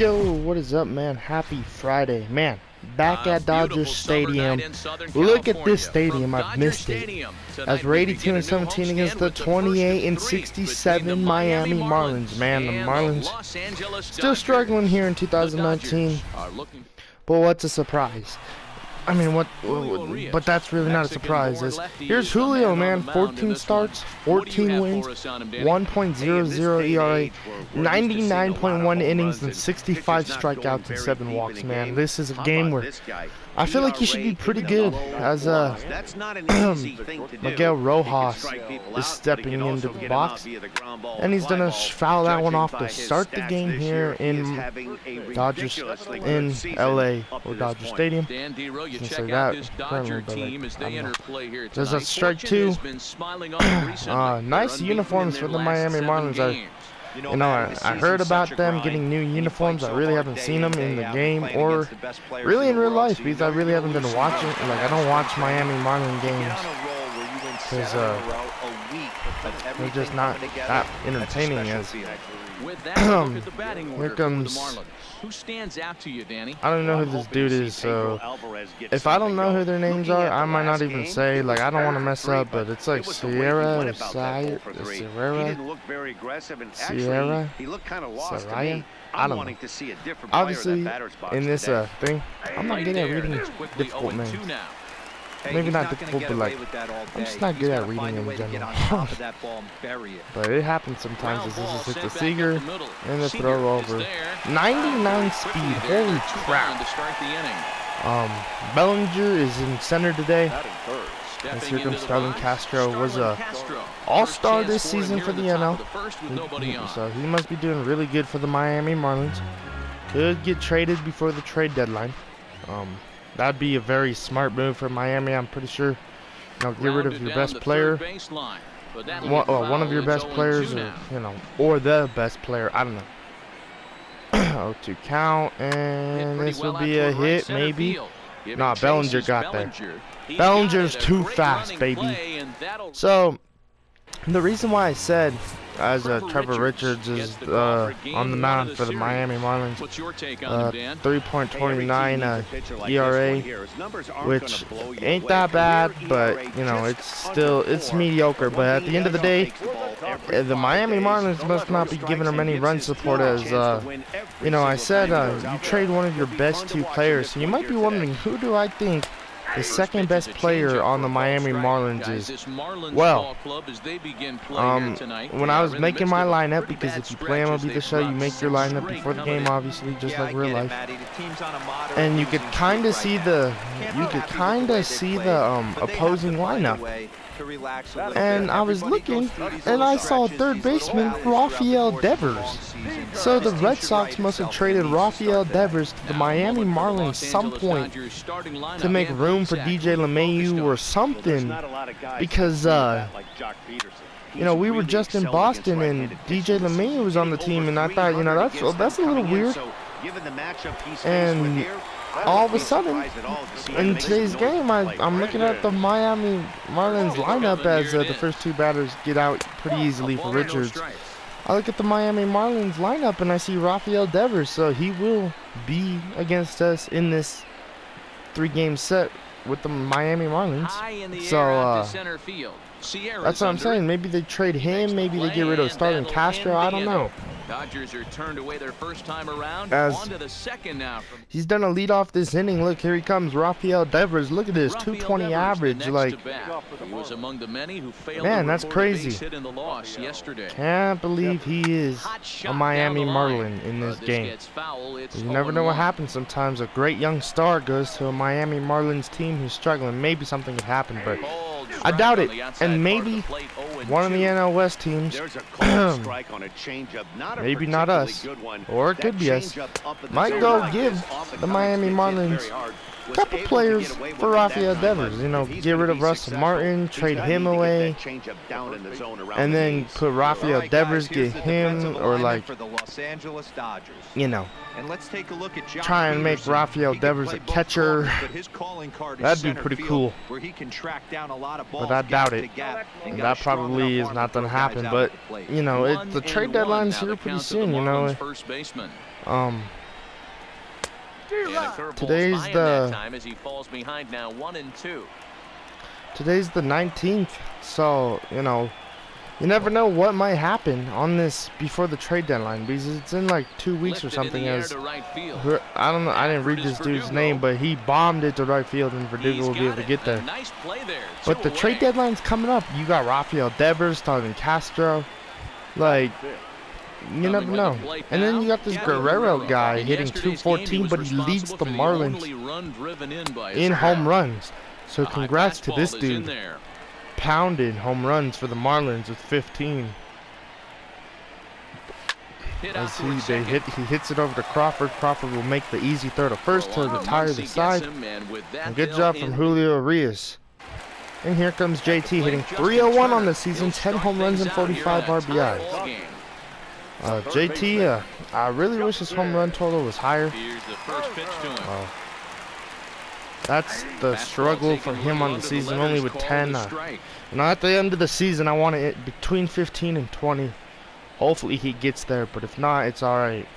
Yo, what is up, man? Happy Friday, man. Back at Dodger Stadium. Look at this stadium. I've missed it. As we're 82-17 against the 28-67 Miami Marlins. Man, the Marlins still struggling here in 2019. But what's a surprise? I mean, but that's really not a surprise. Here's Julio, man. 14 starts, 14 wins, 1.00 ERA, 99.1 innings, and 65 strikeouts and 7 walks, man. This is a game where I feel like he should be pretty good, as Miguel Rojas is stepping into the box, and he's gonna foul that one off to start the game here in Dodgers, in LA, or Dodger Stadium. Say that currently, but there's a strike two. Nice uniforms for the Miami Marlins. I heard about them getting new uniforms. I really haven't seen them in the game or really in real life because I really haven't been watching. Like, I don't watch Miami Marlin games because they're just not that entertaining. As here comes. Who stands out to you, Danny? I don't know who this dude is, so if I don't know who their names are, I might not even say. Like, I don't want to mess up, but it's like Sierra or Sierra. He looked kind of lost to me. I don't know. Obviously, in this thing, I'm not good at reading difficult names. Maybe not difficult, but like, I'm just not good at reading in general. But it happens sometimes. As this is hit the Seager and the throw over. 99 speed, holy crap. Bellinger is in center today. And here comes Starlin Castro. Was a all-star this season for the NL. So he must be doing really good for the Miami Marlins. Could get traded before the trade deadline. That'd be a very smart move for Miami. I'm pretty sure. Get rid of your best player. One of your best players, or or the best player. I don't know. 0-2 count, and this will be a hit, maybe. Nah, Bellinger got there. Bellinger's too fast, baby. So, the reason why I said as Trevor Richards is on the mound for the Miami Marlins, 3.29 ERA, which ain't that bad, but it's mediocre. But at the end of the day, the Miami Marlins must not be giving him any run support. As I said, you trade one of your best two players, so you might be wondering, who do I think the second best player on the Miami Marlins is? Well, when I was making my lineup, because if you play MLB The Show, you make your lineup before the game, obviously, just like real life. And you could kind of see the opposing lineup. And I was looking, and I saw third baseman Rafael Devers. So the Red Sox must have traded Rafael Devers to the Miami Marlins some point to make room for DJ LeMahieu or something, because we were just in Boston and DJ LeMahieu was on the team, and I thought, that's a little weird. And all of a sudden, in today's game, I'm looking at the Miami Marlins lineup as the first two batters get out pretty easily for Richards. I look at the Miami Marlins lineup and I see Rafael Devers, so he will be against us in this 3-game set with the Miami Marlins. So that's what I'm saying. Maybe they trade him, maybe they get rid of Starlin Castro, I don't know. Dodgers are turned away their first time around. On to the second now. He's done a lead off this inning. Look, here he comes, Rafael Devers. Look at this, 220 average. Like, he was among the many who failed. Man, that's crazy. Can't believe he is a Miami Marlin in this game. You never know what happens. Sometimes a great young star goes to a Miami Marlins team who's struggling. Maybe something could happen, but I doubt it. And maybe one of the NL West teams, maybe not us, or it could be us, might go give the Miami Marlins a couple players for Rafael Devers. Get rid of Russell Martin, trade him away, and then put Rafael Devers, get him, or try and make Rafael Devers a catcher. That'd be pretty cool. But I doubt it. That probably is not going to happen. But, the trade deadline's here pretty soon, Today's the 19th, so you know, you never know what might happen on this before the trade deadline, because it's in like 2 weeks or something. As I don't know, I didn't read this dude's name, but he bombed it to right field, and Verdugo will be able to get there. But the trade deadline's coming up. You got Rafael Devers, Starlin Castro, like. You never know. And then you got this Guerrero guy hitting 214, but he leads the Marlins in home runs. So congrats to this dude. Pounded home runs for the Marlins with 15. As he hits it over to Crawford. Crawford will make the easy throw to first to retire the side. And good job from Julio Arias. And here comes JT hitting 301 on the season, 10 home runs and 45 RBIs. JT, I really wish his home run total was higher. That's the struggle for him on the season, only with 10. You know, at the end of the season, I want it between 15 and 20. Hopefully he gets there, but if not, it's alright.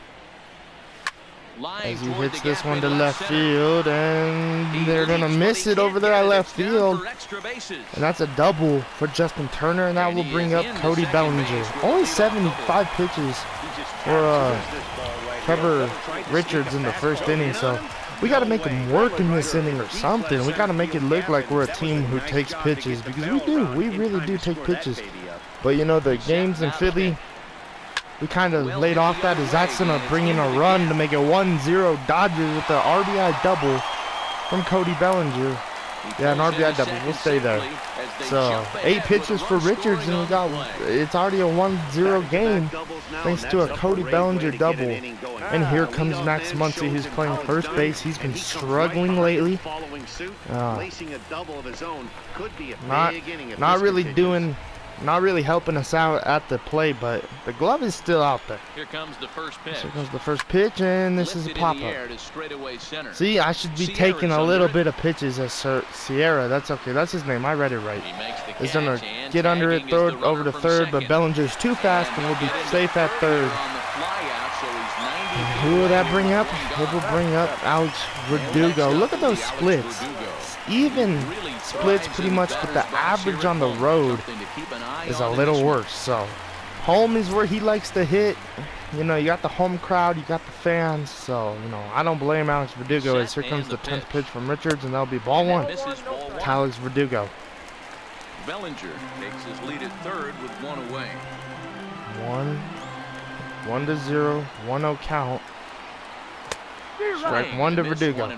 As he hits this one to left field, and they're going to miss it over there at left field. And that's a double for Justin Turner, and that will bring up Cody Bellinger. Only 75 pitches for Trevor Richards in the first inning, so we got to make him work in this inning or something. We got to make it look like we're a team who takes pitches, because we do. We really do take pitches. But, you know, the games in Philly, we kind of laid off that, as that's going to bring in a run to make it 1-0 Dodgers with the RBI double from Cody Bellinger. Yeah, an RBI double. We'll stay there. So, 8 pitches for Richards, and it's already a 1-0 game thanks to a Cody Bellinger double. And here comes Max Muncy, who's playing first base. He's been struggling lately. Not really helping us out at the plate, but the glove is still out there. Here comes the first pitch. Here comes the first pitch, and this is a pop-up. See, I should be taking a little bit of pitches as Sierra. That's okay. That's his name. I read it right. He's going to get under it, throw it over to third, but Bellinger's too fast, and we'll be safe at third. And who will that bring up? It will bring up Alex Verdugo. Look at those splits. Even splits pretty much, but the average on the road is a little worse. So home is where he likes to hit. You know, you got the home crowd, you got the fans. So, you know, I don't blame Alex Verdugo. As here comes the 10th pitch from Richards, and that'll be ball one to Alex Verdugo. Bellinger takes his lead at third with 1 away. 1-0, 1-0 count. Strike 1 to Verdugo.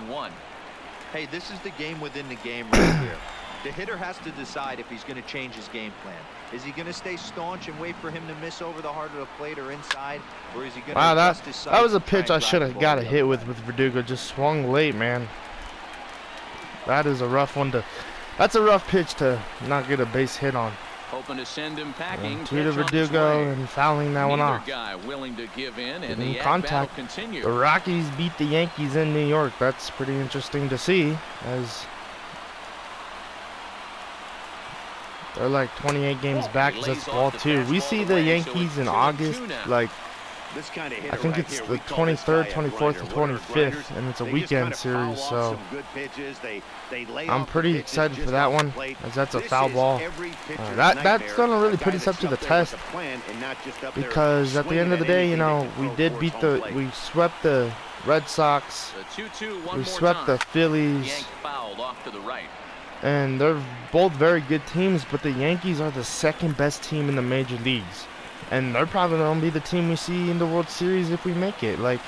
Hey, this is the game within the game right here. The hitter has to decide if he's going to change his game plan. Is he going to stay staunch and wait for him to miss over the heart of the plate or inside, or is he going to adjust his sight? That was a pitch I should have got a hit with Verdugo. Just swung late, man. That is a rough one to. That's a rough pitch to not get a base hit on. Hoping to send him packing. 2 to Verdugo, and fouling that one off. Guy willing to give in, and the contact. The Rockies beat the Yankees in New York. That's pretty interesting to see, as they're like 28 games back. That's ball 2. We see the Yankees in August, like I think it's the 23rd, 24th, and 25th, and it's a weekend series, so I'm pretty excited for that one, as that's a foul ball. That's going to really put us up to the test, because at the end of the day, you know, we swept the Red Sox, we swept the Phillies, and they're both very good teams, but the Yankees are the second best team in the major leagues. And they're probably going to be the team we see in the World Series if we make it. Like,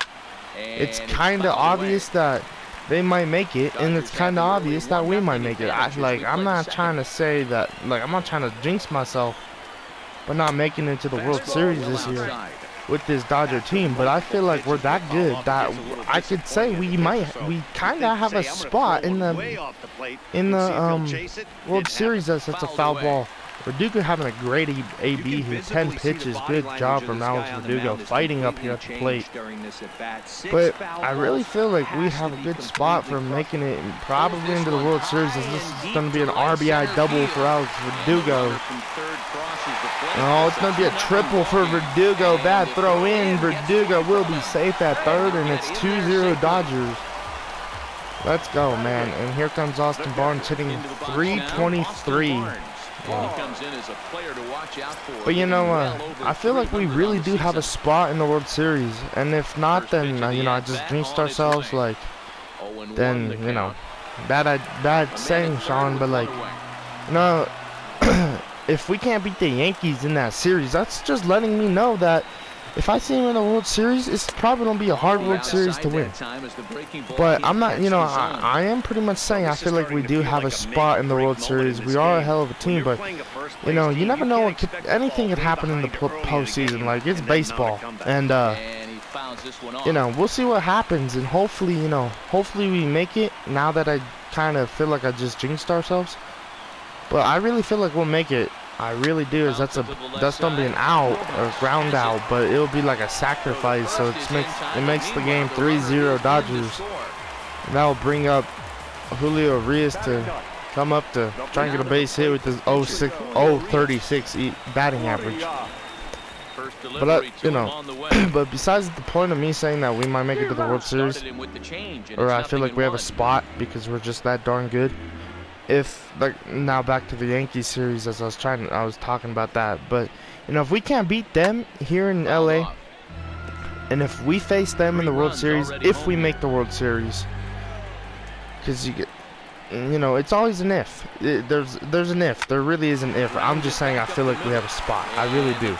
it's kind of obvious that they might make it, and it's kind of obvious that we might make it. I'm not trying to say that, I'm not trying to jinx myself, but not making it to the World Series this year with this Dodger team. But I feel like we're that good that I could say we kind of have a spot in the World Series. That's a foul ball. Verdugo having a great AB here, 10 pitches. Good job from Alex Verdugo fighting up here at the plate. But I really feel like we have a good spot for making it probably into the World Series, as this is going to be an RBI double for Alex Verdugo. Oh, it's going to be a triple for Verdugo. Bad throw in. Verdugo will be safe at third, and it's 2-0 Dodgers. Let's go, man. And here comes Austin Barnes hitting 323. But you know, I feel like we really do have a spot in the World Series, and if not, then you know, I just jinxed ourselves. Like, then you know, bad saying, Sean, but like, you know, if we can't beat the Yankees in that series, that's just letting me know that if I see him in the World Series, it's probably going to be a hard World Series to win. But I'm not, you know, I am pretty much saying I feel like we do have a spot in the World Series. We are a hell of a team, but, you know, you never know. Anything could happen in the postseason. Like, it's baseball. And, you know, we'll see what happens. And hopefully, you know, hopefully we make it now that I kind of feel like I just jinxed ourselves. But I really feel like we'll make it. I really do. That's gonna be an out or ground out, but it'll be like a sacrifice. So it makes the game 3-0 Dodgers. And that'll bring up Julio Urias to come up to try and get a base hit with his 036 batting average. But you know, but besides the point of me saying that we might make it to the World Series, or I feel like we have a spot because we're just that darn good. If like now back to the Yankees series, as I was talking about that, but you know, if we can't beat them here in LA, and if we face them in the World Series, if we make the World Series, because you know, it's always an if. There's an if. There really is an if. I'm just saying I feel like we have a spot. I really do.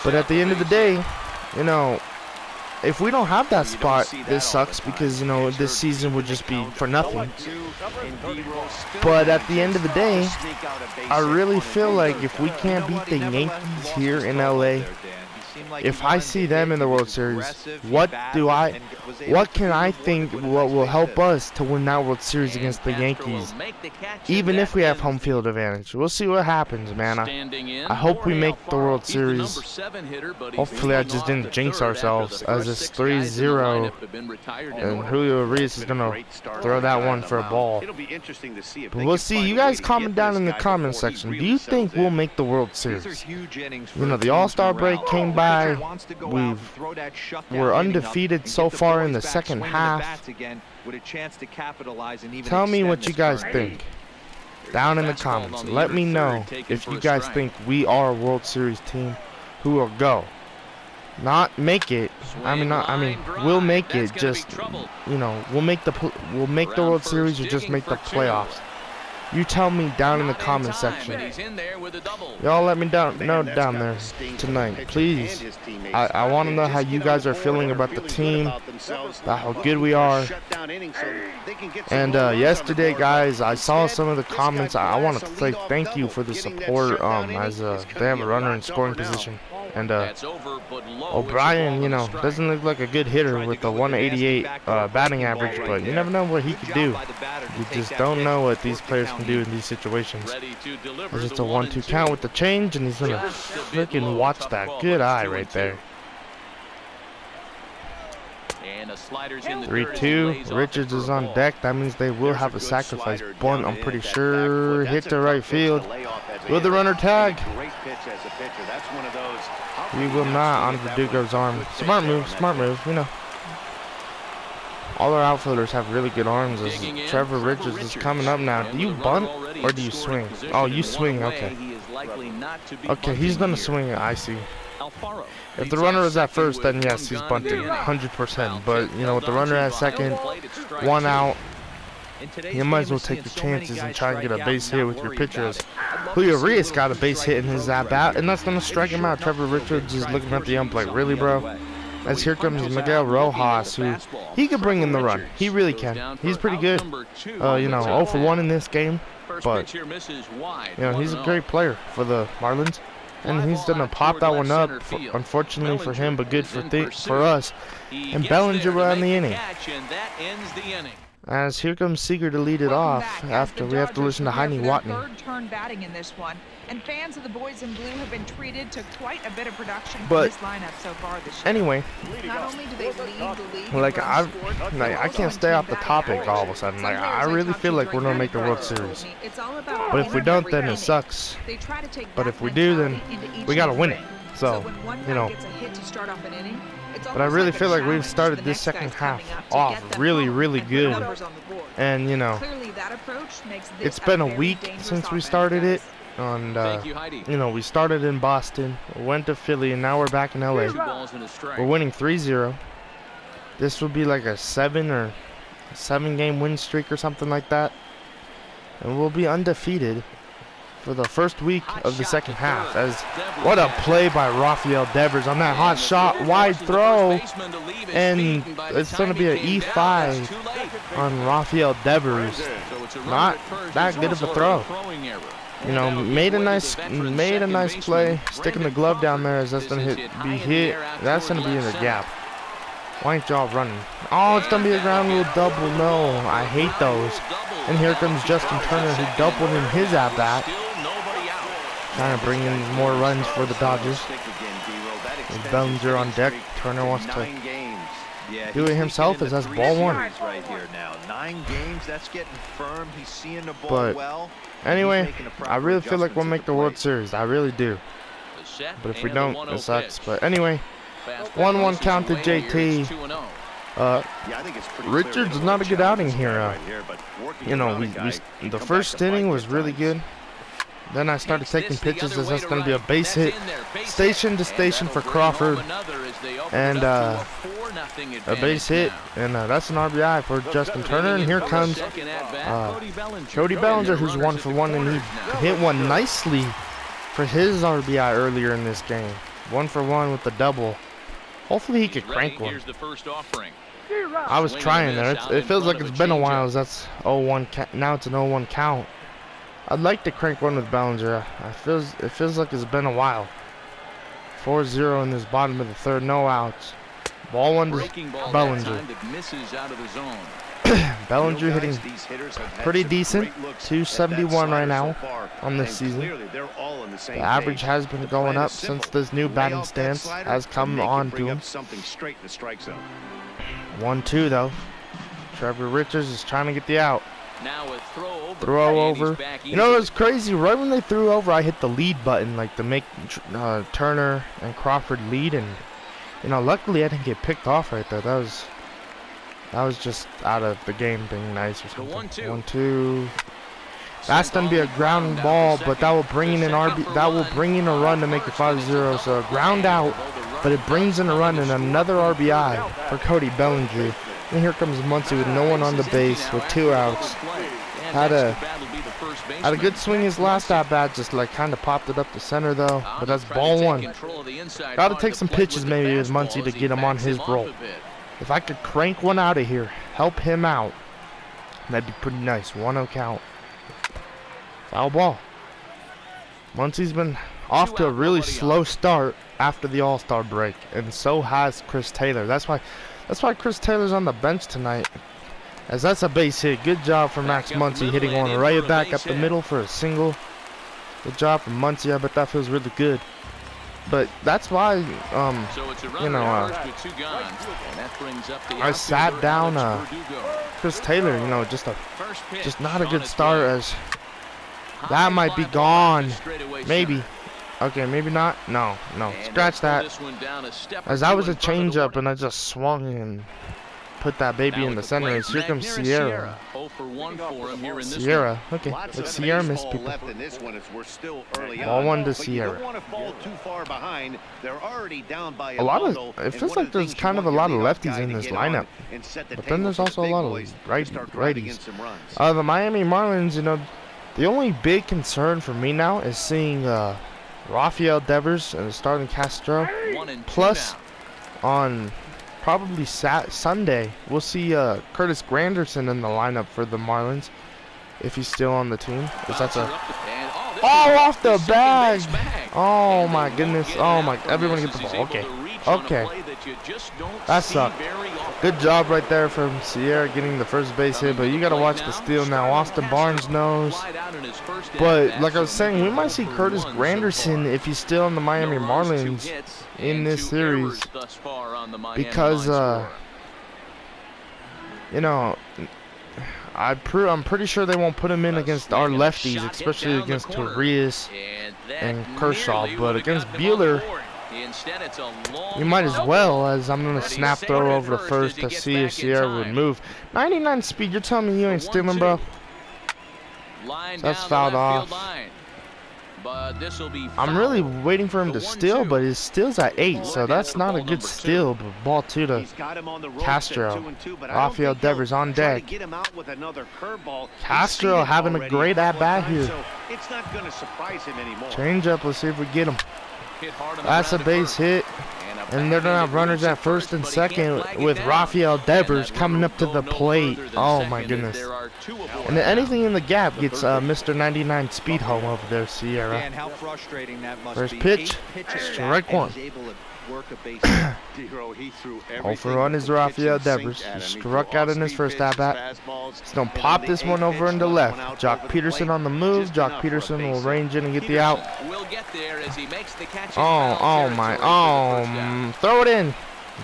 But at the end of the day, you know, if we don't have that spot, this sucks because, you know, this season would just be for nothing. But at the end of the day, I really feel like if we can't beat the Yankees here in LA, if I see them in the World Series, what can I think what will help us to win that World Series against the Yankees, even if we have home field advantage? We'll see what happens, man. I hope we make the World Series. Hopefully I just didn't jinx ourselves, as it's 3-0, and Julio Urias is going to throw that one for a ball. But we'll see. You guys comment down in the comment section. Do you think we'll make the World Series? You know, the All-Star break came by. We're undefeated so far in the second half. Tell me what you guys think down in the comments. Let me know if you guys think we are a World Series team who will go. Not make it. I mean, we'll make it. Just, you know, we'll make the World Series or just make the playoffs. You tell me down in the comment section. Y'all let me know down there tonight, please. I want to know how you guys are feeling about the team, about how good we are. And yesterday, guys, I saw some of the comments. I want to say thank you for the support. As they have a runner in scoring position. And O'Brien, you know, doesn't look like a good hitter with a 188 batting average, but you never know what he could do. You just don't know what these players can do in these situations. It's just a 1-2 count with the change, and he's gonna freaking watch that. Good eye right there. 3-2. Richards is on deck. That means they will have a sacrifice bunt. I'm pretty sure hit to right field. Will the runner tag? We will not on Verdugo's arm. Smart move, you know. All our outfielders have really good arms. As Trevor Richards is coming up now. Do you bunt or do you swing? Oh, you swing, okay. Okay, he's gonna swing, I see. If the runner is at first, then yes, he's bunting 100%. But, you know, with the runner at second, 1 out, you might as well take the chances and try and get a base hit with your pitchers. Julio Urias got a base hit in his at-bat, and that's going to strike him out. Trevor Richards is looking at the ump like, really, bro? As here comes Miguel Rojas, who he could bring in the run. He really can. He's pretty good. You know, 0 for 1 in this game. But, you know, he's a great player for the Marlins. And he's going to pop that one up, unfortunately for him, but good for us. And Bellinger on the inning. As here comes Seager to lead it off after we have to listen to Heine Watney. Third turn batting in this one, and fans of the boys in blue have been treated to quite a bit of production from this lineup so far this year. Anyway, not only do they lead the league, like I can't stay off the topic all of a sudden. Like I really feel like we're gonna make the World Series. But if we don't, then it sucks. But if we do, then we gotta win it. So, you know, But I really feel like we've started this second half off really, really good. And, you know, it's been a week since we started it. And, you know, we started in Boston, went to Philly, and now we're back in LA. We're winning 3-0. This will be like a 7-game win streak or something like that. And we'll be undefeated for the first week of the second half. As what a play by Rafael Devers on that hot shot, wide throw, and it's going to be an E5 on Rafael Devers. Not that good of a throw. You know, made a nice play, sticking the glove down there as that's going to be hit. That's going to be in the gap. Why ain't y'all running? Oh, it's going to be a ground rule double. No, I hate those. And here comes Justin Turner, who doubled in his at-bat. Trying to bring in more runs for the Dodgers. With Bellinger on deck, Turner wants to do it himself as that's ball one. Right here now. 9 games, that's getting firm. He's seeing the ball But well. anyway, I really feel like we'll make the World Series. I really do. But if we don't, it sucks. But anyway, 1-1 count to JT. Richards not a good outing here. You know, the first inning was really good. Then I started taking pitches as that's going to be a base hit, station to station for Crawford, and a base hit, and that's an RBI for Justin Turner. And here comes Cody Bellinger, who's 1 for 1, and he hit one nicely for his RBI earlier in this game. 1 for 1 with the double. Hopefully he could crank one. I was trying there. It feels like it's been a while. As that's 0-1. Now it's an 0-1 count. I'd like to crank one with Bellinger. It feels like it's been a while. 4-0 in this bottom of the third. No outs. Ball 1 to Bellinger. Bellinger hitting pretty decent. 271 right now on this season. The average has been going up since this new batting stance has come on to him. 1-2 though. Trevor Richards is trying to get the out. Now a throw over. You know, it was crazy. Right when they threw over, I hit the lead button, like to make Turner and Crawford lead, and you know, luckily I didn't get picked off right there. That was just out of the game being nice or something. 1-2. That's gonna be a ground ball, but that will bring in an that will bring in a run to make it 5-0. So a ground out, but it brings in a run and another RBI for Cody Bellinger. And here comes Muncy with no one on the base with 2 outs. Had a good swing his last at bat, just like kind of popped it up the center though. But that's ball 1. Got to take some pitches maybe with Muncy to get him on his roll. If I could crank one out of here, help him out, that'd be pretty nice. 1-0 count. Foul ball. Muncy's been off to a really slow start after the All-Star break, and so has Chris Taylor. That's why Chris Taylor's on the bench tonight, as that's a base hit. Good job for Max Muncy hitting one right back up the middle for a single. Good job from Muncy. I bet that feels really good. But that's why, you know, I sat down Chris Taylor. You know, just not a good start, as that might be gone. Maybe. Okay, maybe not. No. Scratch that. As that was a changeup, and I just swung and put that baby in the center. And here comes Sierra. Sierra. Okay, but Sierra missed people. Ball 1 to Sierra. It feels like there's kind of a lot of lefties in this lineup, but then there's also a lot of righties. The Miami Marlins, you know, the only big concern for me now is seeing Rafael Devers and starting Castro. Plus, on probably Sunday, we'll see Curtis Granderson in the lineup for the Marlins, if he's still on the team. Off the bag! Oh my goodness! Oh my! Everyone get the ball. Okay. That sucked. Good job right there from Sierra getting the first base hit, but you got to watch the steal now. Austin Barnes knows. But like I was saying, we might see Curtis Granderson if he's still on the Miami Marlins in this series, because you know, I'm pretty sure they won't put him in against our lefties, especially against Torres and Kershaw. But against Buehler, Instead, it's a long You might as well, as I'm going to But he's snap safe throw at over to first first as he to gets see if back in Sierra would time. move. 99 speed, you're telling me you ain't The stealing, 1-2. bro? Line That's down fouled the left field off. line. But this will be I'm really foul. waiting for him The to steal, 1-2. but his steal's at 8, so Look, that's that's not ball a good number 2. steal. But ball 2 to He's got him on the ropes Castro. at 2-2, but I don't Rafael think he'll Devers on try to deck. get him out with another curveball. He's Castro seen it having a already great a couple at-bat times, here. so it's not going to surprise him anymore. Change up, let's see if we get him. Hit hard on the That's a ground to base first. hit. And And they're gonna have runners at first and second with Rafael Devers coming up to the plate. Oh my goodness. And then anything in the gap gets Mr. 99 speed home over there, Sierra. Man, how frustrating that must First be. pitch, 8 pitches strike back, and one. he's able to work a base hit. D-Row, he threw 0 for 1 is Rafael Devers. He struck out in his first at-bat. He's gonna pop this one over into left. Jock Peterson on the move. Jock Peterson will range in and get the out. Will get there as he makes the catch in Oh, foul oh my, territory for the first down. throw it in,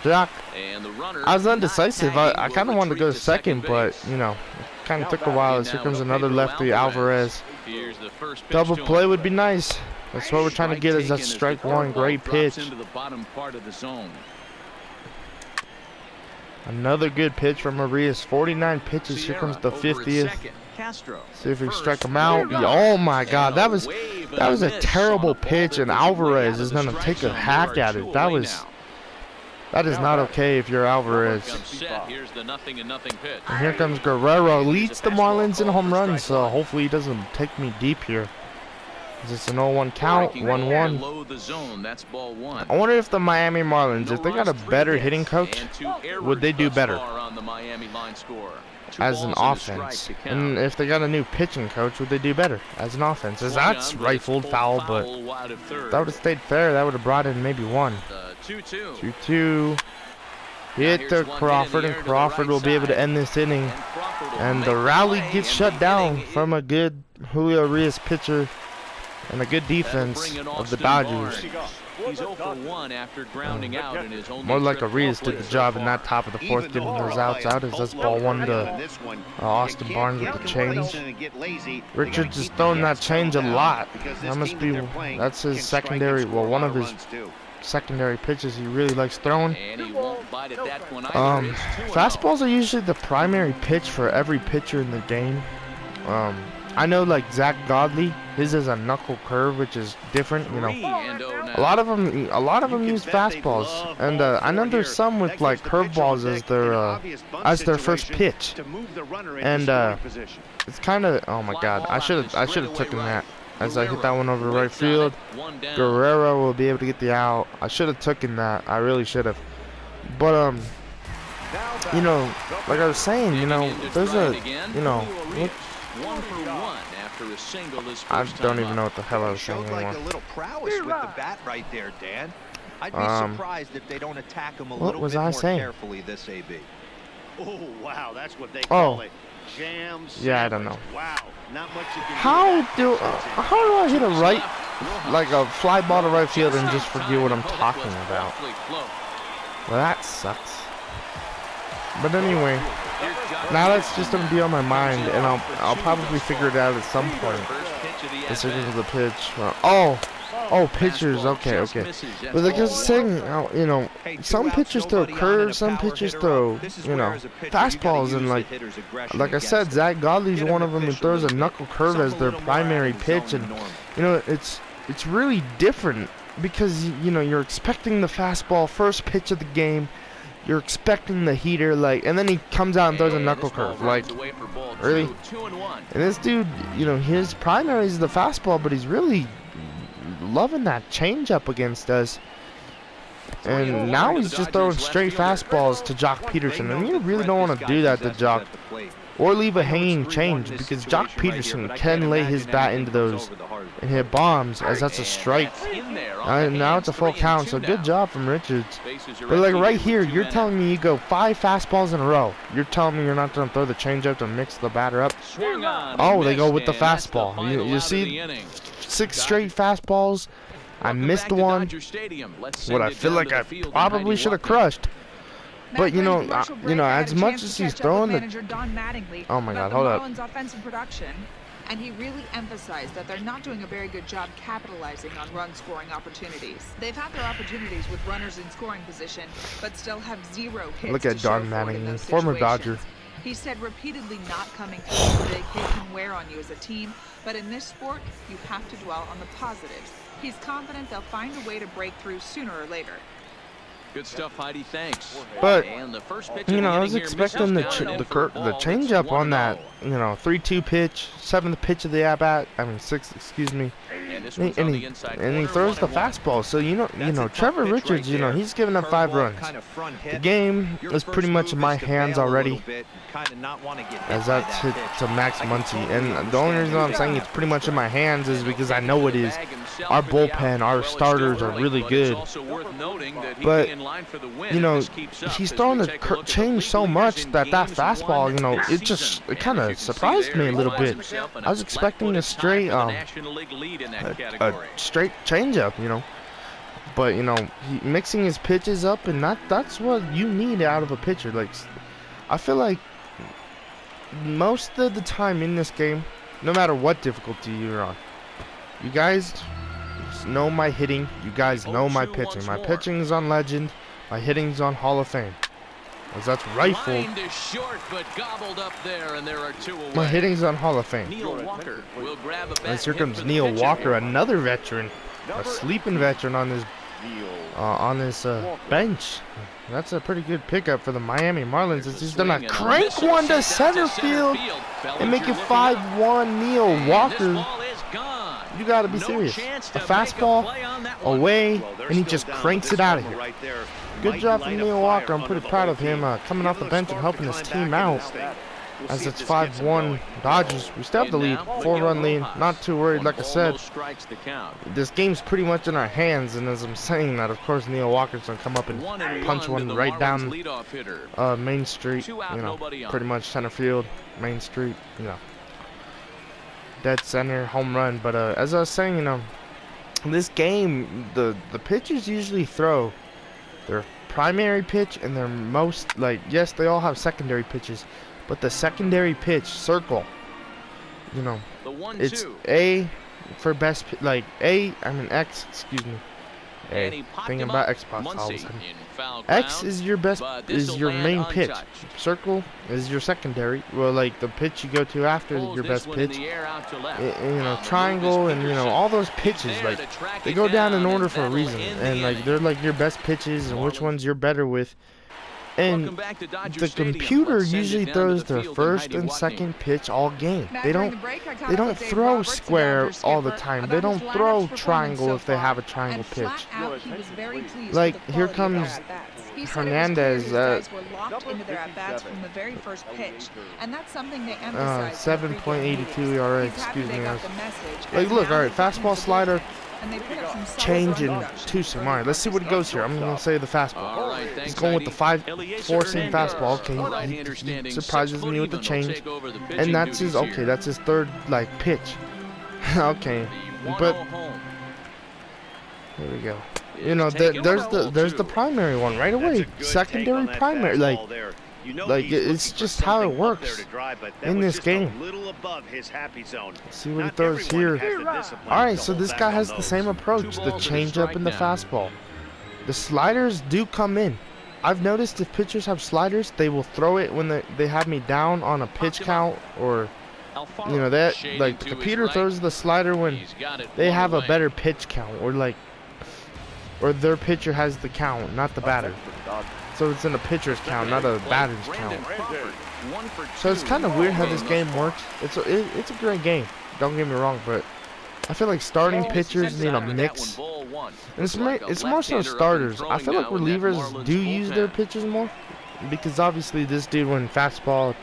Jock. And the runner I was not undecisive. tagging I will kind of wanted to go to retreat second, but base. you know, kind of took a while. As here comes another lefty, Alvarez. Here's the first pitch Double to play him. would be nice. That's what we're trying to get is that taken as strike the one. Great curveball drops pitch. into the bottom part of the zone. Another good pitch from Arias. 49 pitches. Here comes the 50th. See if we strike him out. Oh my God, that was a terrible pitch, and Alvarez is gonna take a hack at it. That is not okay if you're Alvarez. Here's the 0-0 pitch. And here comes Guerrero. Leads the Marlins in home runs, so hopefully he doesn't take me deep here. It's an 0-1 count, 1-1. Below the zone, that's ball 1. I wonder if the Miami Marlins, if they got a better hitting coach, would they do better On the Miami line score. as an offense? And if they got a new pitching coach, would they do better as an offense? As that's rifled foul, but that would have stayed fair. That would have brought in maybe one. 2-2. 2-2. Hit to Crawford, and Crawford will be able to end this inning. And the rally gets shut down from a good Julio Arias pitcher and a good defense of the Dodgers. He's 0 for 1 after grounding out in his own. More like Arias did the job in that top of the fourth, getting those outs out. As that's ball 1 to Austin Barnes with the change. Richards is throwing that change a lot. That must be, that's his secondary, well, one of his secondary pitches he really likes throwing. Fastballs are usually the primary pitch for every pitcher in the game. I know, like Zach Godley, his is a knuckle curve, which is different. You know, a lot of them use fastballs, and I know there's some with like curveballs as their first pitch, and it's kind of, oh my God, I should have taken that. As I hit that one over right field, Guerrero will be able to get the out. I should have taken that. I really should have. But you know, like I was saying, you know, there's a, you know, look, 1 for 1 after a single his I first don't time even know up. what the hell I was saying Showed like anymore. a little prowess with the bat right there, Dan. I'd be surprised if they don't attack him a What little was bit I more saying? carefully this AB. Oh, wow, that's what they Oh. call it. Jams. Yeah, I don't know. Wow, not much you can How do. do I hit a right, like a fly ball to right field and just forget what I'm talking about? Well, that sucks. But anyway, now that's just gonna be on my mind, and I'll probably figure it out at some point. This is the pitch. Oh, pitchers. Okay. But like I was saying, you know, some pitchers throw curves, some pitchers throw, you know, fastballs, and like I said, Zach Godley's one of them who throws a knuckle curve as their primary pitch, and you know, it's really different because you know you're expecting the fastball first pitch of the game. You're expecting the heater, like, and then he comes out and throws a knuckle curve, like, really? And this dude, you know, his primary is the fastball, but he's really loving that changeup against us. And now he's just throwing straight fastballs to Jock Peterson, and you really don't want to do that to Jock, or leave a hanging change, because Jock Peterson can lay his bat into those and hit bombs, as that's a strike. And now it's a full count, so good job from Richards. But like right here, you're telling me you go 5 fastballs in a row. You're telling me you're not going to throw the changeup to mix the batter up? Oh, they go with the fastball. You see 6 straight fastballs. I missed one. What I feel like I probably should have crushed. But you know, as much as he's throwing the, oh my God, hold up. And he really emphasized that they're not doing a very good job capitalizing on run-scoring opportunities. They've had their opportunities with runners in scoring position, but still have 0 hits. Look at Don Manning, former Dodger. He said repeatedly not coming through is a big hit can wear on you as a team, but in this sport, you have to dwell on the positives. He's confident they'll find a way to break through sooner or later. Good stuff, Heidi. Thanks. But and the first pitch I was expecting the changeup on that, 3-2 pitch, 7th pitch of the at-bat. I mean 6th, excuse me. And he throws the fastball. So Trevor Richards, he's given up 5 runs. The game is pretty much in my hands already, as that's hit to Max Muncy. And the only reason I'm saying it's pretty much in my hands is because I know it is. Our bullpen, our starters are really good. But he's throwing the change so much that fastball, it kind of surprised me a little bit. I was expecting a straight straight changeup, but mixing his pitches up, and that's what you need out of a pitcher. Like, I feel like most of the time in this game, no matter what difficulty you're on, you guys know my hitting, you guys know my pitching. My pitching is on Legend, my hitting's on Hall of Fame. As that's rifled. My hitting's on Hall of Fame. As here comes Neil Walker, another veteran, a sleeping veteran on this bench. That's a pretty good pickup for the Miami Marlins, as he's gonna crank one to center field and make it 5-1. Neil Walker, you gotta be serious. A fastball away, and he just cranks it out of here. Good job from Neil Walker. I'm pretty proud of him coming off the bench and helping his team out. As it's 5-1 Dodgers. We still have the lead, 4-run lead. Not too worried, like I said. This game's pretty much in our hands, and as I'm saying that, of course, Neil Walker's gonna come up and punch one right down Main Street. Pretty much center field, Main Street. Dead center, home run. But as I was saying, this game, the pitchers usually throw their primary pitch and their most, yes, they all have secondary pitches, but the secondary pitch, circle, it's A for best, X, excuse me. A. Thinking about Xbox all of a sudden. X is your best, is your main pitch. Circle is your secondary. Well, the pitch you go to after your best pitch. Triangle and all those pitches, they go down in order for a reason, and they're your best pitches and which ones you're better with. And the computer usually throws their first and second pitch all game. They don't throw square all the time. They don't throw triangle if they have a triangle pitch. Here comes Hernandez. 7.82 ERA. Excuse me. Look, all right, fastball, slider, change in 2-seam. All right, let's see what he goes here. I'm going to say the fastball. He's going with the 4-seam fastball. Okay, he surprises me with the change. And that's his, that's his third, pitch. Okay, but here we go. There's the primary one right away. Secondary, primary, it's just how it works in this game. Let's see what he throws here. Alright, so this guy has the same approach, the changeup and the fastball. The sliders do come in. I've noticed if pitchers have sliders, they will throw it when they have me down on a pitch count, or the computer throws the slider when they have a better pitch count, or their pitcher has the count, not the batter. So it's in a pitcher's count, not a batter's count. So it's kind of weird how this game works. It's a great game, don't get me wrong, but I feel like starting pitchers need a mix. And it's more so starters. I feel like relievers do use their pitchers more, because obviously this dude went fastball,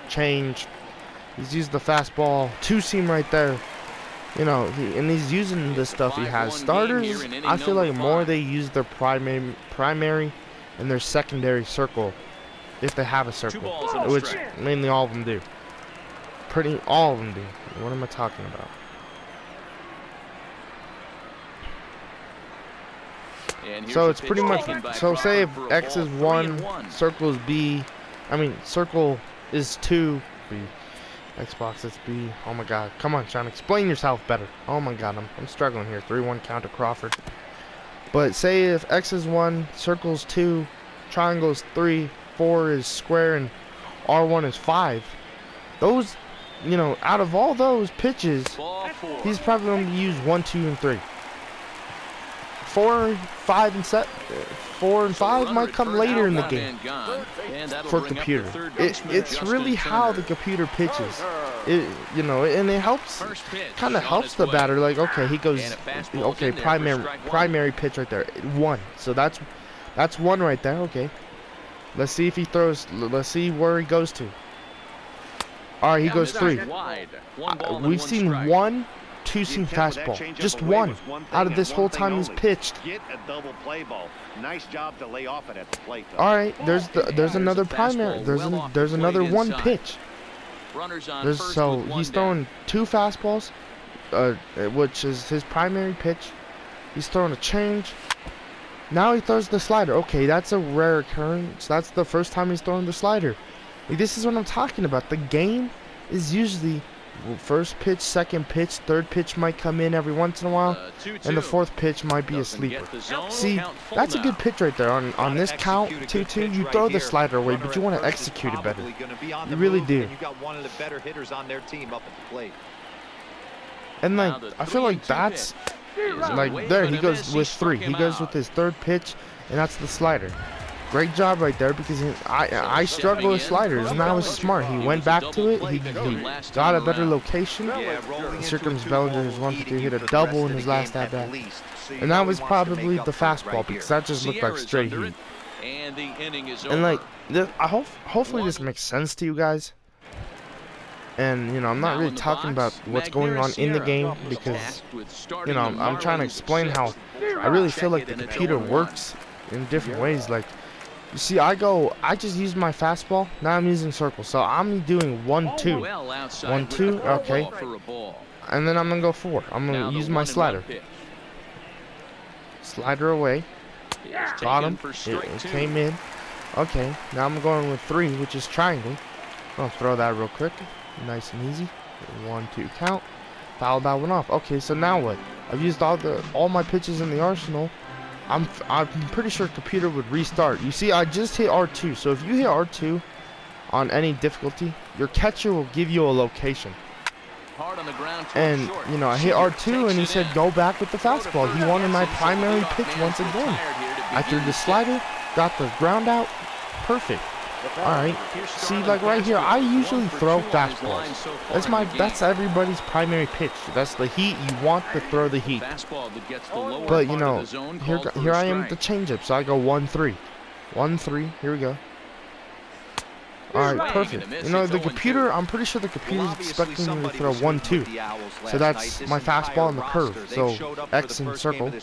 change. He's used the fastball, 2-seam right there. And he's using the stuff he has. Starters, I feel like more they use their primary and their secondary circle, if they have a circle, which mainly all of them do. All of them do. What am I talking about? So it's pretty much, so say if X is 1, circle is B, circle is 2, B. Xbox, let's be. Oh my God. Come on, Sean. Explain yourself better. Oh my God. I'm struggling here. 3-1 count to Crawford. But say if X is 1, circle's 2, triangle is 3, 4 is square, and R1 is 5. Those, you know, out of all those pitches, he's probably going to use 1, 2, and 3. 4, 5, and 4 and 5 might come later in the game for computer. It's really how the computer pitches. You know, and it helps, kind of helps the batter. Like, okay, he goes, okay, primary pitch right there, 1. So that's 1 right there. Okay, let's see if he throws. Let's see where he goes to. All right, he goes 3. We've seen 1 two-seam fastball, just 1 out of this whole time he's pitched. Get a double play ball. Nice job to lay off it at the plate. All right, there's another primary. There's another 1 pitch. So he's throwing 2 fastballs, which is his primary pitch. He's throwing a change. Now he throws the slider. Okay, that's a rare occurrence. That's the first time he's throwing the slider. Like, this is what I'm talking about. The game is usually first pitch, second pitch, third pitch might come in every once in a while, and the 4th pitch might be a sleeper. See, that's a good pitch right there. On this count, 2-2, you throw the slider away, but you want to execute it better. You really do. And like, I feel like that's like there. He goes with 3. He goes with his 3rd pitch, and that's the slider. Great job right there, because I struggle with sliders, and that was smart. He went back to it. He got a better location. Here comes Bellinger's 1-2. Hit a double in his last at bat, and that was probably the fastball, because that just looked like straight heat. And like, hopefully this makes sense to you guys. And you know, I'm not really talking about what's going on in the game, because you know, I'm trying to explain how I really feel like the computer works in different ways. Like, you see, I just use my fastball. Now I'm using circle, so I'm doing 1-2, 1-2. Okay, and then I'm gonna go 4. I'm gonna use my slider. Slider away. Got him. It came in. Okay, now I'm going with 3, which is triangle. I'll throw that real quick. Nice and easy. 1-2 count. Fouled that one off. Okay, so now what? I've used all my pitches in the arsenal. I'm pretty sure computer would restart. You see, I just hit R2. So if you hit R2 on any difficulty, your catcher will give you a location. And you know, I hit R2 and he said go back with the fastball. He wanted my primary pitch once again. I threw the slider, got the ground out, perfect. Alright, see, like right here, I usually throw fastballs. That's everybody's primary pitch. That's the heat. You want to throw the heat. But you know, here I am with the changeup, so I go 1-3. 1-3, here we go. Alright, perfect. You know, the computer, I'm pretty sure the computer's expecting me to throw 1-2. So that's my fastball and the curve. So X and circle.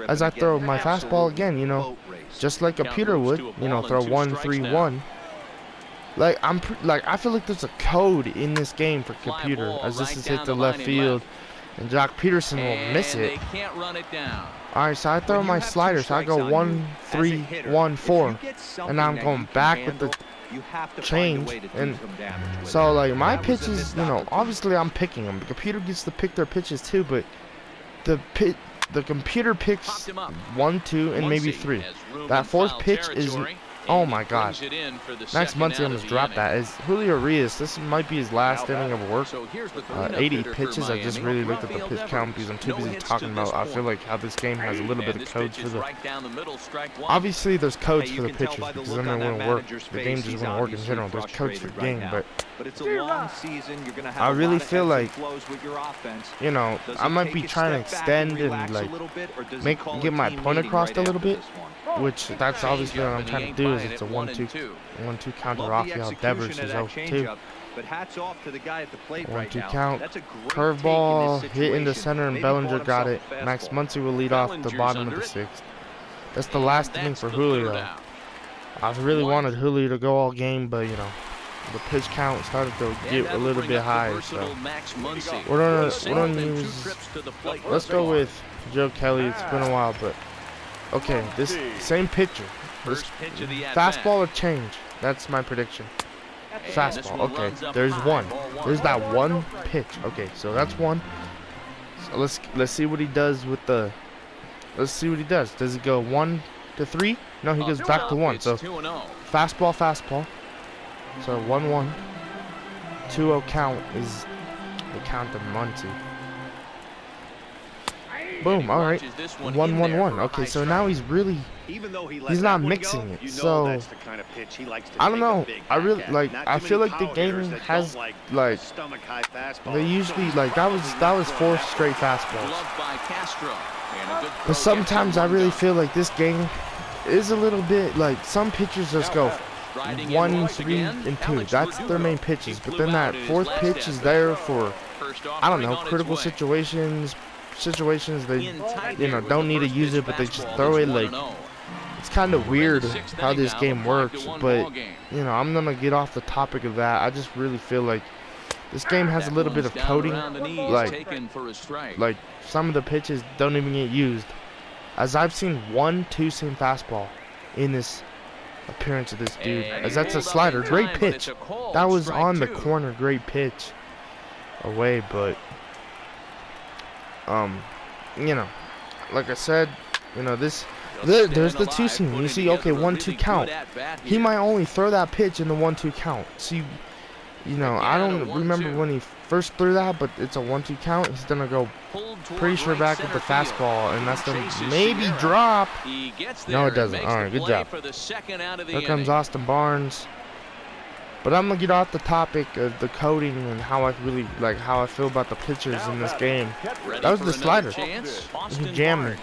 As I throw my fastball again, you know, just like a computer would, you know, throw 1-3-1. Like, I feel like there's a code in this game for computer, as this is hit the left field, and Jock Peterson will miss it. Alright, so I throw my slider, so I go 1-3-1-4, and now I'm going back with the change. And so, like, my pitches, you know, obviously I'm picking them. The computer gets to pick their pitches too, but the computer picks 1, 2, and maybe 3. That 4th pitch is. Oh my God! Max Muncy almost dropped that. Is Julio Reyes? This might be his last inning of work. 80 pitches. I just really looked at the pitch count because I'm too busy talking about. I feel like how this game has a little bit of codes for the. Obviously, there's codes for the pitchers because then it wouldn't work. The game just wouldn't work in general. There's codes for the game, but I really feel like, you know, I might be trying to extend and like get my point across a little bit. Which that's obviously what I'm trying to do. Is it's a 1-2 count to Rafael Devers is 0-2. 1-2 count. Curveball hit in the center and Bellinger got it. Max Muncy will lead off the bottom of the 6th. That's the last inning for Julio. I really wanted Julio to go all game, but you know, the pitch count started to get a little bit high. So we're gonna use. Let's go with Joe Kelly. It's been a while, but. Okay, this same pitcher. This fastball or change. That's my prediction. Fastball. Okay, there's one. There's that one pitch. Okay, so that's one. So let's see what he does with the. Let's see what he does. Does he go 1 to 3? No, he goes back to 1. So fastball, fastball. So 1-1. 2-0 count is the count of Muncie. Boom. All right. 1-1-1. Okay, so now he's really. He's not mixing it. So I don't know. I really like. I feel like the game has like. They usually like that was 4 straight fastballs. But sometimes I really feel like this game is a little bit like some pitchers just go 1, 3, and 2. That's their main pitches. But then that 4th pitch is there for, I don't know, critical situations they, don't need to use it, but they just throw it. Like, it's kind of weird how this game works. But, I'm going to get off the topic of that. I just really feel like this game has a little bit of coding. Like some of the pitches don't even get used. As I've seen 1 2-seam fastball in this appearance of this dude. As that's a slider. Great pitch. That was on the corner. Great pitch. Away, but like I said, there's the 2-seam. You see, okay, 1-2 count. He might only throw that pitch in the 1-2 count. See, I don't remember when he first threw that, but it's a 1-2 count. He's gonna go pretty sure back with the fastball, and that's gonna maybe drop. No, it doesn't. All right, good job. Here comes Austin Barnes. But I'm gonna get off the topic of the coding and how I really how I feel about the pitchers in this game. That was the slider. He jammed me.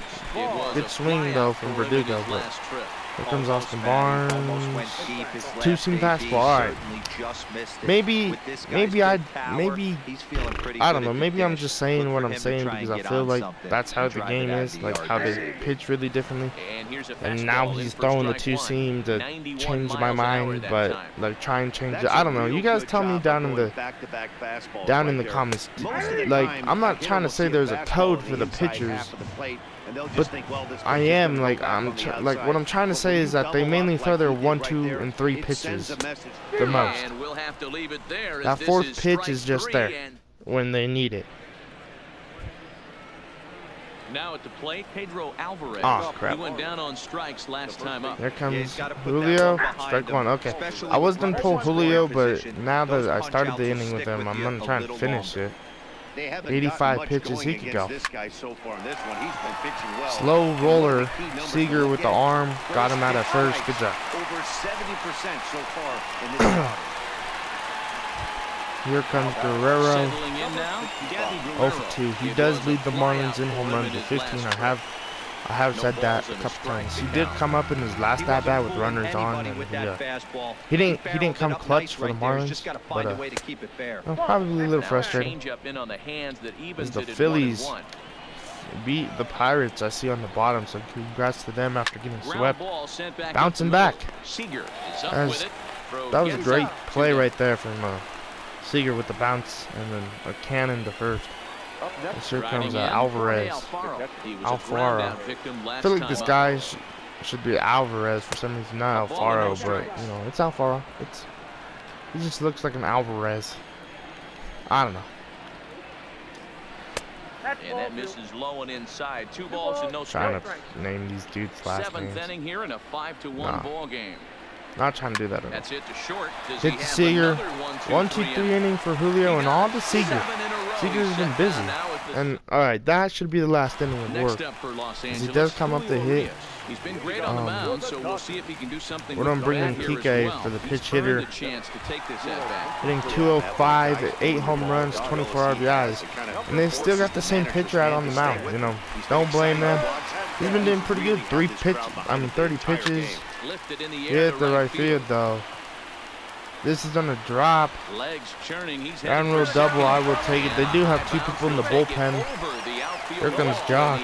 Good swing though from Verdugo. But here comes Austin Barnes. 2-seam fastball. All right. Maybe I don't know. Maybe I'm just saying what I'm saying because I feel like that's how the game is, like how they pitch really differently. And now he's throwing the 2-seam to change my mind, but like try and change it. I don't know. You guys tell me down in the comments. Like, I'm not trying to say there's a code for the pitchers. But I am what I'm trying to say is that they mainly throw their 1, 2, and 3 pitches the most. That 4th pitch is just there when they need it. Now at the plate, Pedro Alvarez. Oh, crap. He went down on strikes last time up. Here comes Julio. Strike 1. Okay. I was going to pull Julio, but now that I started the inning with him, I'm going to try and finish it. 85 pitches, he could go. Slow roller, Seager with the arm, got him out at first. Good job. Over 70% so far in this. Here comes Guerrero. 0 for 2. He does lead the Marlins in home runs with 15. I have said that a couple times. He did come up in his last at bat with runners on, and he didn't come clutch for the Marlins, but probably a little frustrating. As the Phillies beat the Pirates, I see on the bottom, so congrats to them after getting swept. Bouncing back. That was a great play right there from Seager with the bounce and then a cannon to first. And here comes Alvarez. Alfaro. I feel like this guy should be Alvarez for some reason, not Alfaro, but it's Alfaro. He just looks like an Alvarez. I don't know. And that misses low and inside. 2 balls and no strikes. Trying to name these dudes last names. 7th inning here in a 5-1 ball game. Not trying to do that at all. That's hit to short. Hit to Seager. 1, 2, 3 inning for Julio and all to Seager. Seager's been busy. And alright, that should be the last inning of work. He does come up to hit. He's been great on the mound, so we'll see if he can do something. We're gonna bring in Kike for the pitch hitter. Hitting 205, 8 home runs, 24 RBIs, and they've still got the same pitcher out on the mound. Don't blame them. He's been doing pretty good. 30 pitches. Hit the right field though. This is gonna drop. Ground rule double, I will take it. They do have 2 people in the bullpen. Here comes Jock.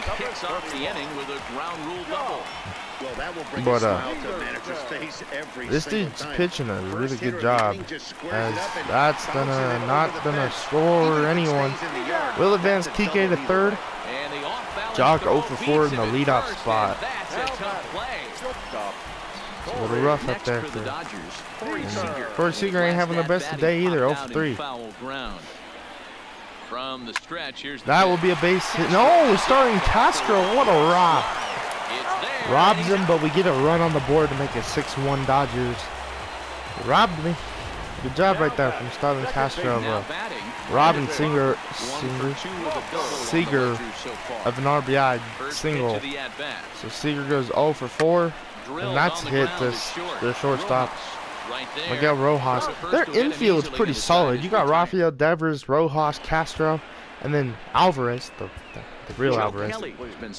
But this dude's pitching a really good job. As that's not gonna score anyone. Will advance Kike to third. Jock 0 for 4 in the leadoff spot. So A little rough up there for the Dodgers. Corey Seager ain't having the best day either. 0 for 3. From the stretch, here's that will be a base hit. No, starting Castro. What a rob. Robs him, but we get a run on the board to make it 6-1 Dodgers. Robbed me. Good job right there from Starlin Castro of Robin Seager of an RBI single. So Seager goes 0 for 4, and that's hit the shortstop, Miguel Rojas. Their infield's pretty solid. You got Rafael Devers, Rojas, Castro, and then Alvarez, the real Alvarez.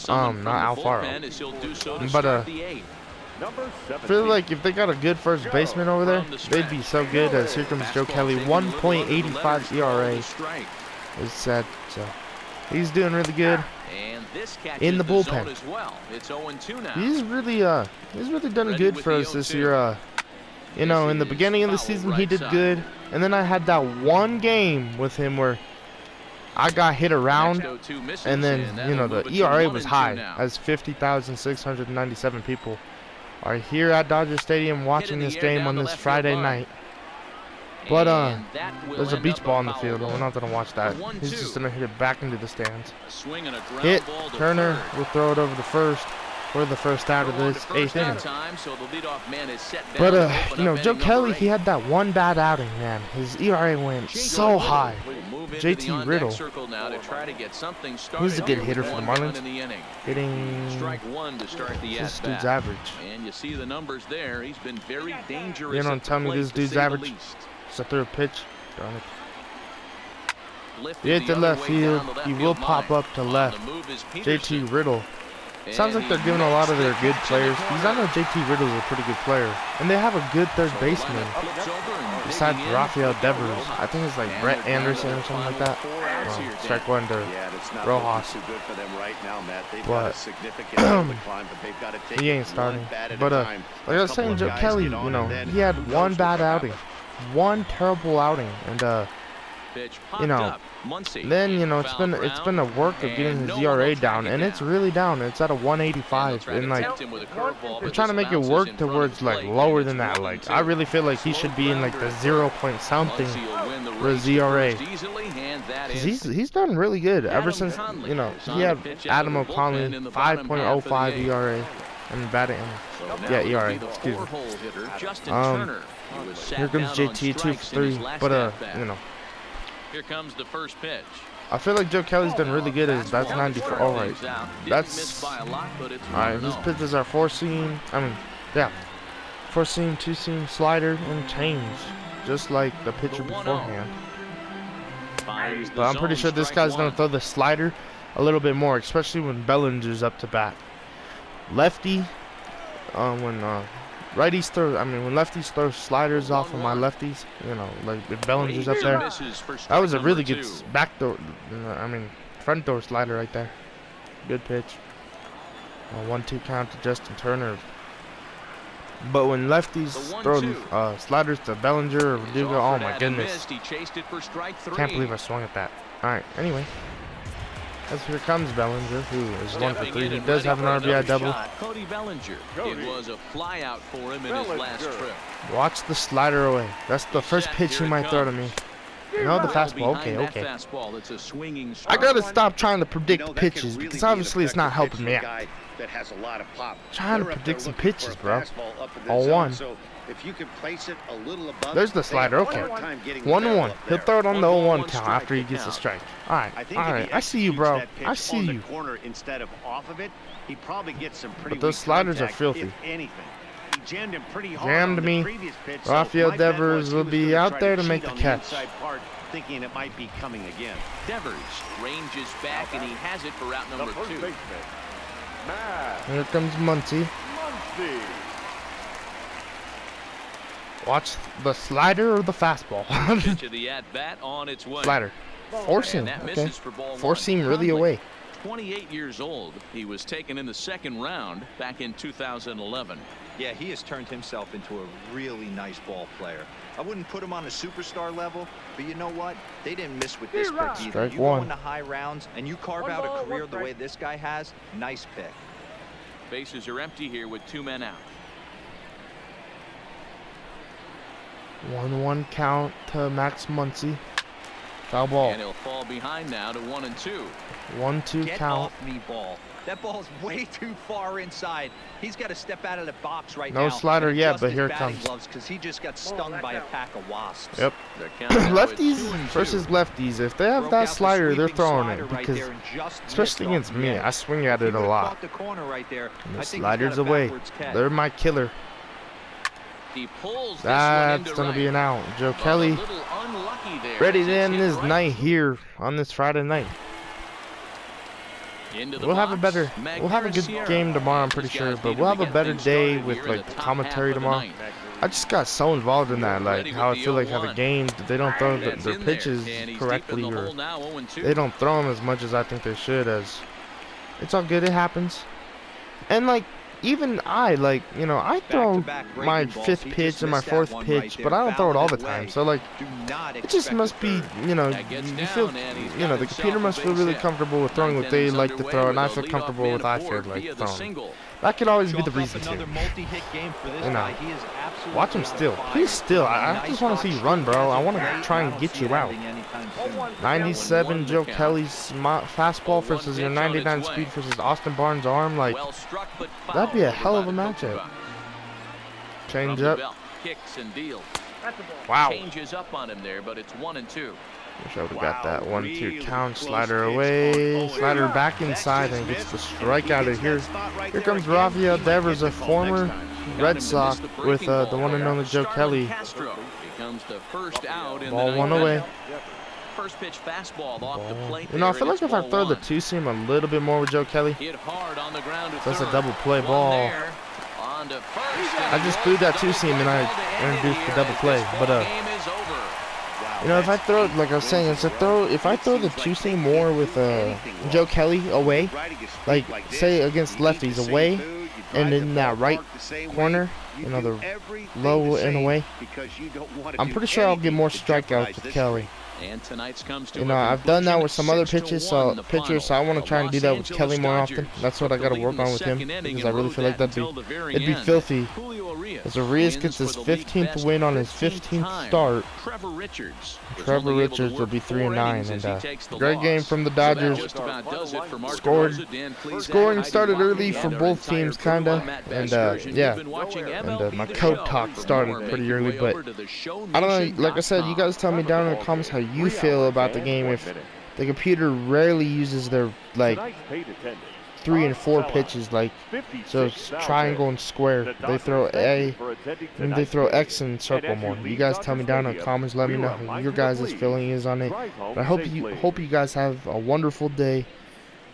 Not Alfaro. But I feel like if they got a good first baseman over there, they'd be so good. As here comes Joe Kelly, 1.85 ERA is set. So he's doing really good in the bullpen. He's really done good for us this year. You know, in the beginning of the season he did good, and then I had that one game with him where I got hit around, and then, you know, the ERA was high, as 50,697 people are here at Dodger Stadium watching this game on this Friday night. But there's a beach ball in the field, and we're not going to watch that. He's just going to hit it back into the stands. Hit, Turner will throw it over to first. We're the first out of this 8th inning. But, you know, Joe Kelly, he had that one bad outing, man. His ERA went so high. JT Riddle, he's a good hitter for the Marlins. Hitting this dude's average. And you see the numbers there. He's been very dangerous. You don't tell me this dude's average. It's a third pitch. Darn it. He hit the left field. He will pop up to left. JT Riddle. Sounds like they're giving a lot of their good players, because I know JT Riddle is a pretty good player, and they have a good third baseman besides Rafael Devers. I think it's like Brett Anderson or something like that. Strike one to Rojas. But he ain't starting. But like I was saying, Joe Kelly, you know, he had one bad outing, one terrible outing, and you know, then, you know, it's been a work of getting his ERA down, and it's really down. It's at a 185, and like we're trying to make it work to where it's like lower than that. Like I really feel like he should be in like the 0 point something for his ERA. Cause he's done really good ever since, you know, he had Adam O'Connell 5.05 ERA. I mean batting. Yeah, ERA. Excuse me. Here comes JT 2 for 3, but you know. Here comes the first pitch. I feel like Joe Kelly's done really good. That's 94. All right. That's all right. His pitches are 4-seam. I mean, yeah, 4-seam, 2-seam, slider, and change, just like the pitcher beforehand. But I'm pretty sure this guy's gonna throw the slider a little bit more, especially when Bellinger's up to bat. Lefty, when righties throw, I mean, when lefties throw sliders off of my lefties, you know, like if Bellinger's up there, that was a really good back door, I mean, front door slider right there. Good pitch. 1-2 count to Justin Turner. But when lefties throw sliders to Bellinger or Verdugo, oh my goodness. Can't believe I swung at that. Alright, anyway. As here comes Bellinger, who is 1 for 3. He does have an RBI double. Cody Bellinger. It was a fly out for him in his last trip. Watch the slider away. That's the first pitch he might throw to me. No, the fastball. Okay. I gotta stop trying to predict pitches, because obviously it's not helping me out. Trying to predict some pitches, bro. 0-1. If you can place it a little above, there's the slider. Okay. 1-1. He'll throw it on the 0-1 count after he gets the strike. All right. I see you, bro. I see you. Instead of off of it, he probably gets some pretty. But those sliders are filthy. Jammed him pretty hard. Jammed me. Rafael Devers will be out there to make the catch. Thinking it might be coming again. Devers ranges back and he has it for route number 2. Here comes Muncy. Watch the slider or the fastball. Slider. 4-seam. Okay. 4-seam really away. 28 years old. He was taken in the 2nd round back in 2011. Yeah, he has turned himself into a really nice ball player. I wouldn't put him on a superstar level, but you know what? They didn't miss with this pick either. Strike you one. go into high rounds and you carve out a career the way this guy has. Nice pick. Bases are empty here with 2 men out. 1-1 count to Max Muncy. Foul ball. And he'll fall behind now to 1-2. 1-2 Get count. off me, ball. That ball's way too far inside. He's got to step out of the box right now. No slider and yet, adjust but his here it batting comes. gloves because he just got stung by a pack of wasps. Yep. The count now at Lefties 2-2. versus lefties. If they have Broke that out the slider, they're sweeping throwing slider it right because, there and just especially missed against off me, the I edge. swing at If it he a would've lot. caught the corner right there, And I the think he's slider's got a away. backwards catch. They're my killer. He pulls this one That's into gonna right. be an out. Joe But a Kelly little unlucky there ready as to it's end hit this right. night here on this Friday night. Into the We'll have a box, better, we'll have a good Sierra. game tomorrow, I'm pretty These sure, guys but need we'll to have a get better things day started with here in like the the top commentary half of the tomorrow. ninth. I just got so involved in that, like Ready with how I the feel like how the 0-1. game, they don't throw That's their in there, pitches and he's deep in correctly, the or hole now, 0-2. they don't throw them as much as I think they should. As it's all good, it happens. And like even I, like, you know, I throw Back-to-back my breaking balls. fifth He pitch just and my missed that fourth one pitch, right but there. I don't throw it all the Fouled time. away. So like, Do not it just expect must the be, third. you know, That gets you down, feel, and he's you got know, the himself computer a must feel base really hit. comfortable with throwing what Ninth they inning's like to underway throw, and I with a feel leadoff comfortable man with I aboard feel like via the throwing. single. That could always be Chalk the up reason another too. multi-hit game for this You know. guy. He is absolutely Watch him on still. fire. He's still. I Nice just want to see you hot run, bro. streak I as want of to late, try I and don't get see you it out. ending anytime soon. 97 1-1 Joe the Kelly count. fastball 0-1 versus your pitch on its 99 way. speed versus Austin Barnes' arm. Like, Well struck, but that'd be a fouled hell of over a by the matchup. From Change the up. belt, kicks and deals. Wow. Changes up on him there, but it's 1-2. Wish I would have got that Wow, 1-2 really count. close Slider pitch away. on Slider Owen. back That's inside just and gets the missed. strike If he out of gets here. that spot right Here there comes again, Rafael he might Devers, get a the call former next time. Got Red him to miss Sox the with breaking the ball one and there. only Joe Starlin Kelly. Castro becomes the first out in Ball the one ninth away. inning. First pitch fastball off the plate. You know, I there, feel and like if I it's throw the ball one. two-seam a little bit more with Joe Kelly, Hit hard on the ground to that's a third. double play One ball. there. On to first, and I he just rolls threw that the double two-seam and play I ball to end introduced it the here double as play, this but, ball game is over. you know, if I throw, like I was saying, if I throw the two-seam more with Joe Kelly away, like say against lefties away, and in that right corner, you know, the low and away, I'm pretty sure I'll get more strikeouts with Kelly. And tonight's comes to You a know, I've done that conclusion, with some other 6-1 pitches, the so I want to final. try and do The that Los with Kelly more Angeles often. Dodgers That's what I got to took the work lead in on the with him, second inning because I and really rode feel like that that'd until the very be end. filthy. Julio Urias As Urias wins gets his for the league 15th best win on his 15th 15th time. start. Trevor Richards was Trevor only able to Richards will work be 4 3-9, innings as and he takes the great game loss. from the So that Dodgers. just about does it for Mark Scored- DeRosa, Dan Plesac, Scoring Heidi started Walker, early and for our both entire teams, crew. kinda, I'm Matt and Vasgersian. yeah, You've been watching and MLB my The code Show. talk For started more, pretty make your early, way but over to I don't know. Like I said, you guys tell me down in the comments how you feel about the game. If the computer rarely uses their like 3 and 4 pitches, like so it's triangle and square. They throw A and they throw X and circle more. You guys tell me down in the comments. Let me know how your guys' feeling is on it. But I hope you guys have a wonderful day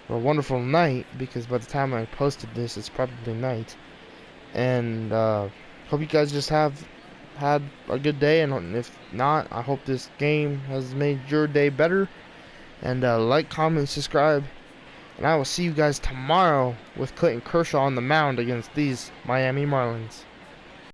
or a wonderful night, because by the time I posted this, it's probably night. And hope you guys just have had a good day, and if not, I hope this game has made your day better. And like, comment, subscribe, and I will see you guys tomorrow with Clayton Kershaw on the mound against these Miami Marlins.